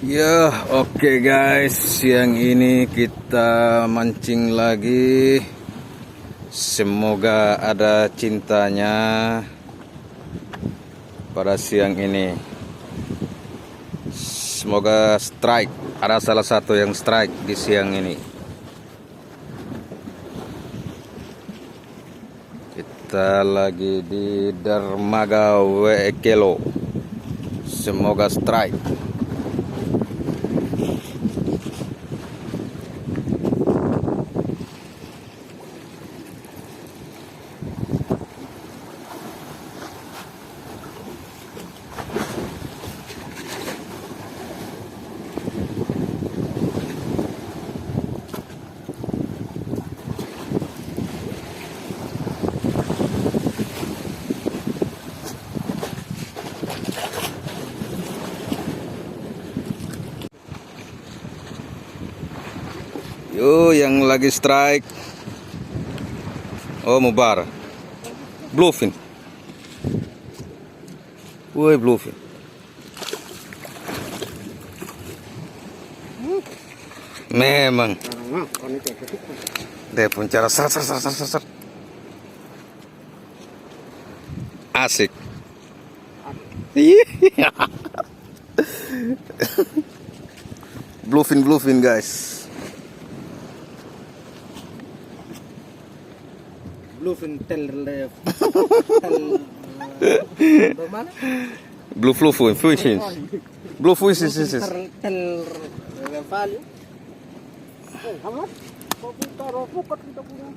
Ya, oke guys, siang ini kita mancing lagi. Semoga ada cintanya pada siang ini. Semoga strike, ada salah satu yang strike di siang ini. Kita lagi di dermaga Wekelo. Semoga strike. Yo, yang lagi strike. Oh, Mubar. Bluefin. Woi, bluefin. Memang. Dia pun cara sar. Asik. Bluefin guys. Bluefin tel bagaimana? Bluefin fishing. Bluefin Tel value. Kamu? Kau taruh kita punya.